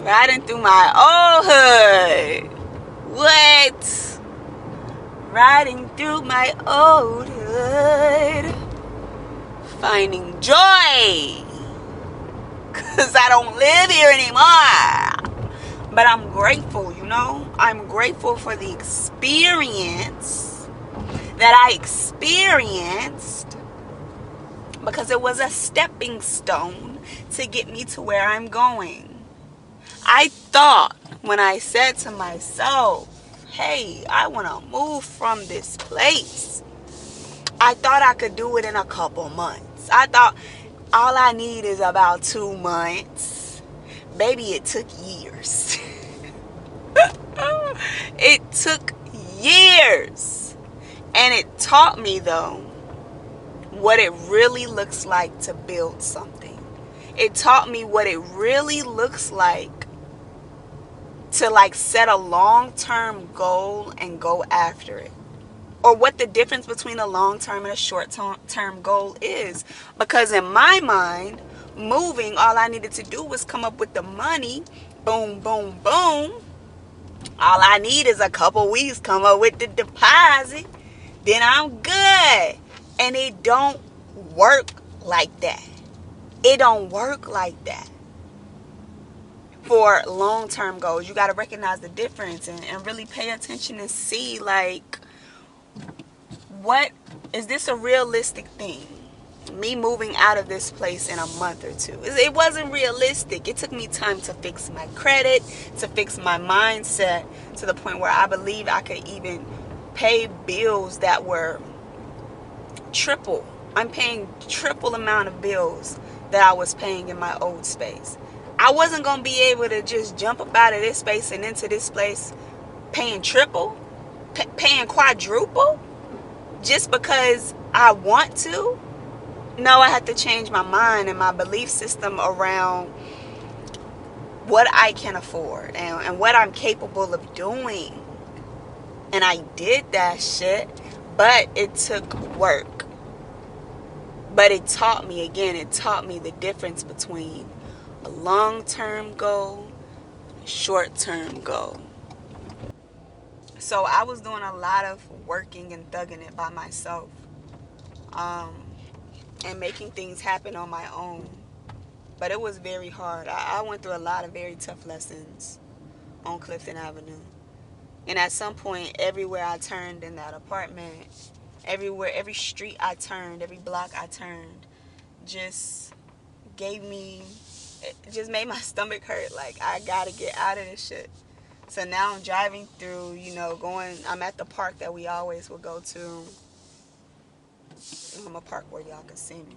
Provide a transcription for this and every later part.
Riding through my old hood. What? Riding through my old hood. Finding joy. Because I don't live here anymore. But I'm grateful, you know? I'm grateful for the experience that I experienced, because it was a stepping stone to get me to where I'm going. I thought when I said to myself, hey, I want to move from this place, I thought I could do it in a couple months. I thought all I need is about 2 months. Baby, it took years. It took years. And it taught me, though, what it really looks like to build something. It taught me what it really looks like to set a long-term goal and go after it. Or what the difference between a long-term and a short-term goal is. Because in my mind, moving, all I needed to do was come up with the money. Boom, boom, boom. All I need is a couple weeks, come up with the deposit. Then I'm good. And it don't work like that. It don't work like that. For long-term goals, you got to recognize the difference and really pay attention and see, what is this a realistic thing? Me moving out of this place in a month or two, it wasn't realistic. It took me time to fix my credit, to fix my mindset, to the point where I believe I could even pay bills that were triple. I'm paying triple amount of bills that I was paying in my old space. I wasn't going to be able to just jump up out of this space and into this place paying triple, paying quadruple, just because I want to. No, I had to change my mind and my belief system around what I can afford and what I'm capable of doing. And I did that shit, but it took work. But it taught me the difference between a long-term goal and a short-term goal. So I was doing a lot of working and thugging it by myself, and making things happen on my own. But it was very hard. I went through a lot of very tough lessons on Clifton Avenue. And at some point, everywhere I turned in that apartment, every street I turned, every block I turned, just it just made my stomach hurt. Like, I gotta get out of this shit. So now I'm driving through, I'm at the park that we always would go to. I'm a park where y'all can see me.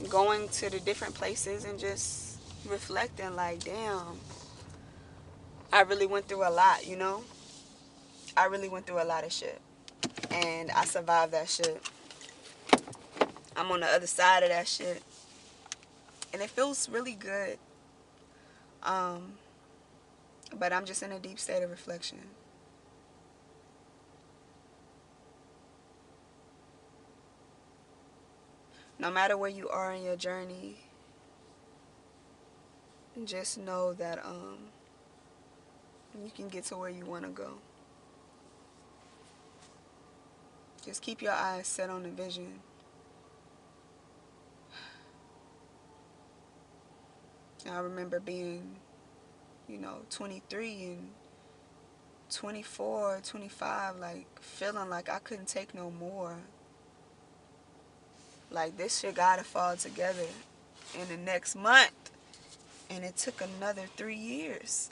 Going to the different places and just reflecting, like, damn, I really went through a lot, I really went through a lot of shit. And I survived that shit. I'm on the other side of that shit. And it feels really good. But I'm just in a deep state of reflection. No matter where you are in your journey, just know that you can get to where you want to go. Just keep your eyes set on the vision. I remember being, 23 and 24, 25, like, feeling like I couldn't take no more. Like, this shit gotta fall together in the next month. And it took another 3 years.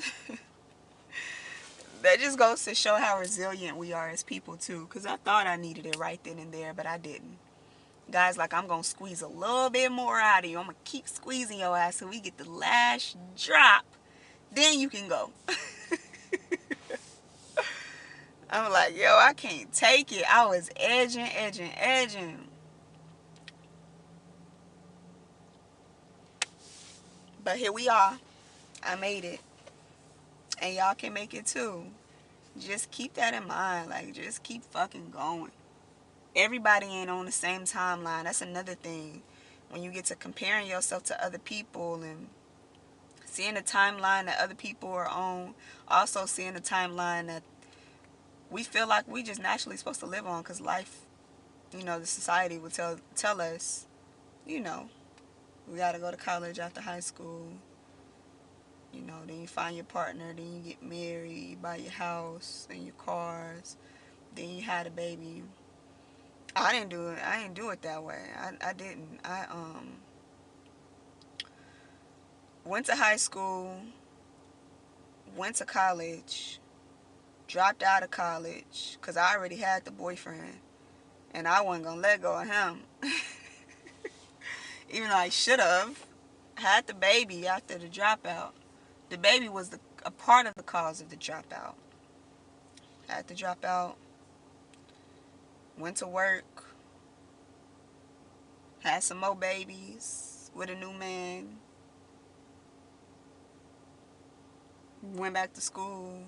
That just goes to show how resilient we are as people, too. Because I thought I needed it right then and there, but I didn't. Guys, like, I'm going to squeeze a little bit more out of you. I'm going to keep squeezing your ass till we get the last drop. Then you can go. I'm like, yo, I can't take it. I was edging. But here we are. I made it. And y'all can make it too. Just keep that in mind. Like, just keep fucking going. Everybody ain't on the same timeline. That's another thing. when you get to comparing yourself to other people and seeing the timeline that other people are on, also seeing the timeline that we feel like we just naturally supposed to live on, because life, the society would tell us, you know, we got to go to college after high school, then you find your partner, then you get married, you buy your house and your cars, then you had a baby. I didn't do it. I didn't do it that way. I didn't. I went to high school, went to college, dropped out of college because I already had the boyfriend, and I wasn't gonna let go of him. Even though I should have had the baby after the dropout. The baby was a part of the cause of the dropout. Had to drop out, went to work, had some more babies with a new man, went back to school,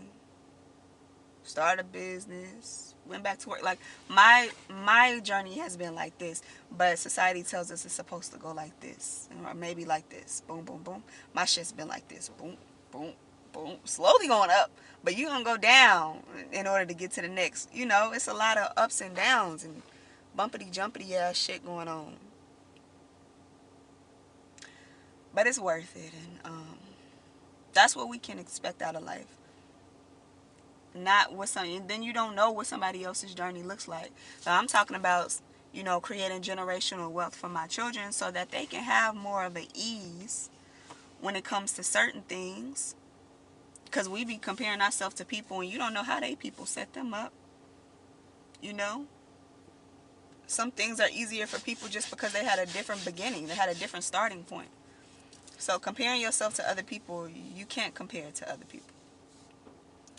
started a business, went back to work. Like my journey has been like this, but society tells us it's supposed to go like this, or maybe like this. Boom, boom, boom. My shit's been like this. Boom, boom, boom. Slowly going up, but you're gonna go down in order to get to the next. It's a lot of ups and downs and bumpity jumpity ass shit going on. But it's worth it, and that's what we can expect out of life. Not what something, then you don't know what somebody else's journey looks like. So I'm talking about, creating generational wealth for my children so that they can have more of an ease when it comes to certain things. Because we be comparing ourselves to people and you don't know how they people set them up. Some things are easier for people just because they had a different beginning. They had a different starting point. So comparing yourself to other people, you can't compare to other people.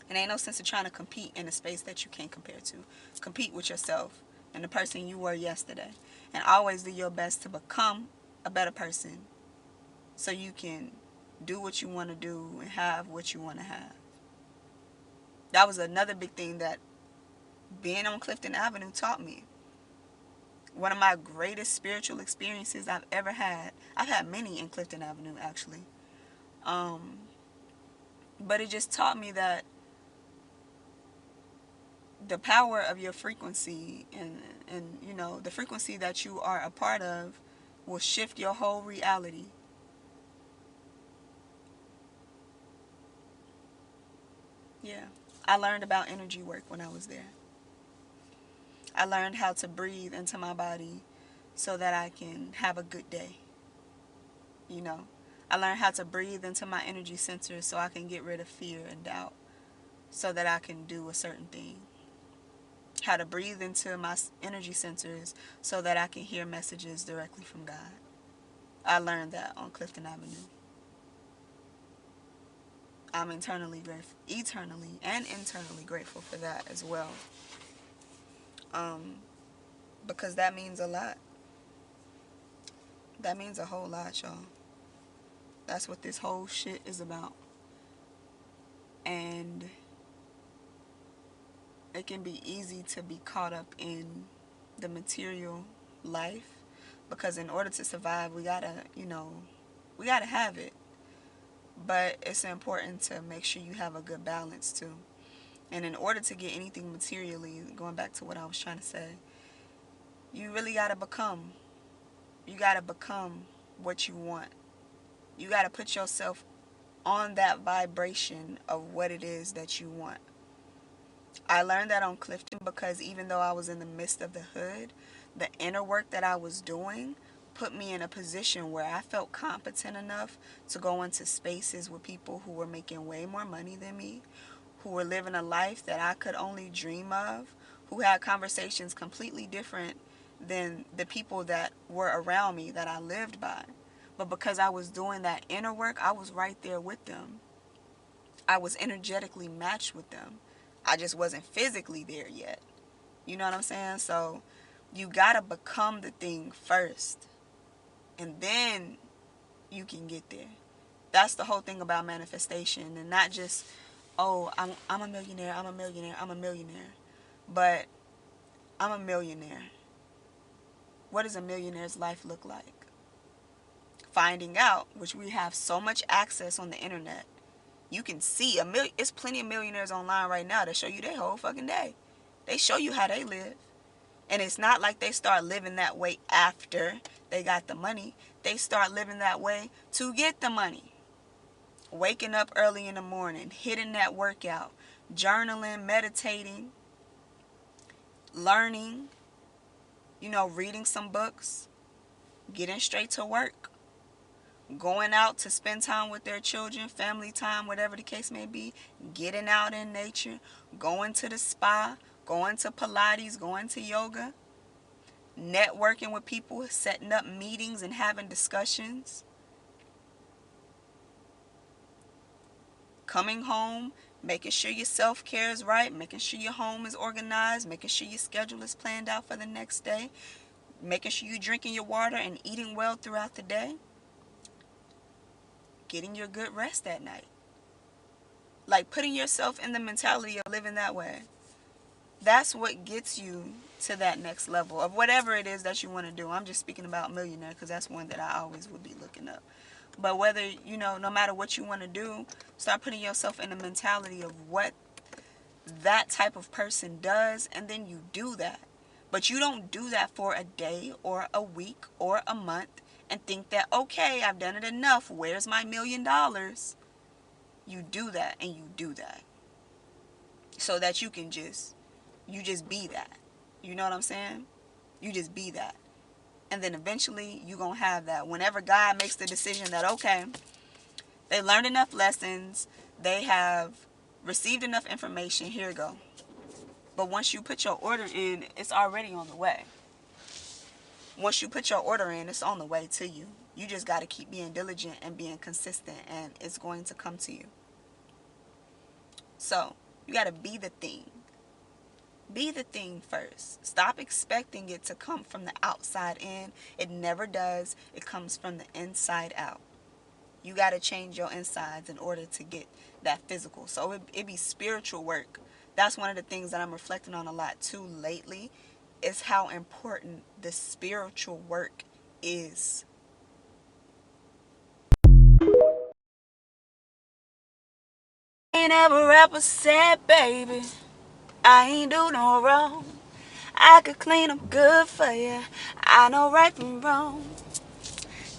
And ain't no sense of trying to compete in a space that you can't compare to. Compete with yourself and the person you were yesterday. And always do your best to become a better person so you can do what you want to do and have what you want to have. That was another big thing that being on Clifton Avenue taught me. One of my greatest spiritual experiences I've ever had. I've had many in Clifton Avenue, actually. But it just taught me that the power of your frequency and the frequency that you are a part of will shift your whole reality. Yeah. I learned about energy work when I was there. I learned how to breathe into my body so that I can have a good day. I learned how to breathe into my energy centers so I can get rid of fear and doubt so that I can do a certain thing. How to breathe into my energy centers so that I can hear messages directly from God. I learned that on Clifton Avenue. I'm eternally and internally grateful for that as well. Because that means a lot. That means a whole lot, y'all. That's what this whole shit is about. And it can be easy to be caught up in the material life, because in order to survive, we gotta have it. But it's important to make sure you have a good balance too. And in order to get anything materially, going back to what I was trying to say, you really gotta become. You gotta become what you want. You gotta put yourself on that vibration of what it is that you want. I learned that on Clifton because even though I was in the midst of the hood, the inner work that I was doing put me in a position where I felt competent enough to go into spaces with people who were making way more money than me, who were living a life that I could only dream of, who had conversations completely different than the people that were around me that I lived by. But because I was doing that inner work, I was right there with them. I was energetically matched with them. I just wasn't physically there yet. You know what I'm saying? So you gotta become the thing first, and then you can get there. That's the whole thing about manifestation, and not just, oh, I'm a millionaire, I'm a millionaire, I'm a millionaire. But I'm a millionaire. What does a millionaire's life look like? finding out, which we have so much access on the internet. You can see it's plenty of millionaires online right now that show you their whole fucking day. They show you how they live. And it's not like they start living that way after they got the money. They start living that way to get the money. Waking up early in the morning, hitting that workout, journaling, meditating, learning, reading some books, getting straight to work, going out to spend time with their children, family time, whatever the case may be, getting out in nature, going to the spa, going to Pilates, going to yoga, networking with people, setting up meetings and having discussions, coming home, making sure your self-care is right, making sure your home is organized, making sure your schedule is planned out for the next day, making sure you're drinking your water and eating well throughout the day, getting your good rest at night. Like putting yourself in the mentality of living that way. That's what gets you to that next level of whatever it is that you want to do. I'm just speaking about millionaire because that's one that I always would be looking up. But whether, no matter what you want to do, start putting yourself in the mentality of what that type of person does, and then you do that. But you don't do that for a day or a week or a month and think that, okay, I've done it enough. Where's my $1 million? You do that and you do that so that you just be that. You know what I'm saying? You just be that. And then eventually you're going to have that. Whenever God makes the decision that, okay, they learned enough lessons, they have received enough information, here you go. But once you put your order in, it's already on the way. Once you put your order in, it's on the way to you. You just got to keep being diligent and being consistent, and it's going to come to you. So, you got to be the thing. Be the thing first. Stop expecting it to come from the outside in. It never does. It comes from the inside out. You got to change your insides in order to get that physical. So it be spiritual work. That's one of the things that I'm reflecting on a lot too lately, is how important the spiritual work is. Ain't ever rapper said, baby, I ain't do no wrong. I could clean up good for you. I know right from wrong.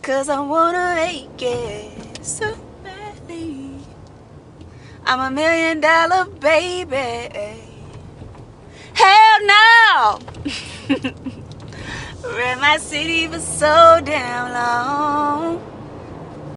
'Cause I wanna make it so badly. I'm $1 million baby. Hell no! Ran my city for so damn long.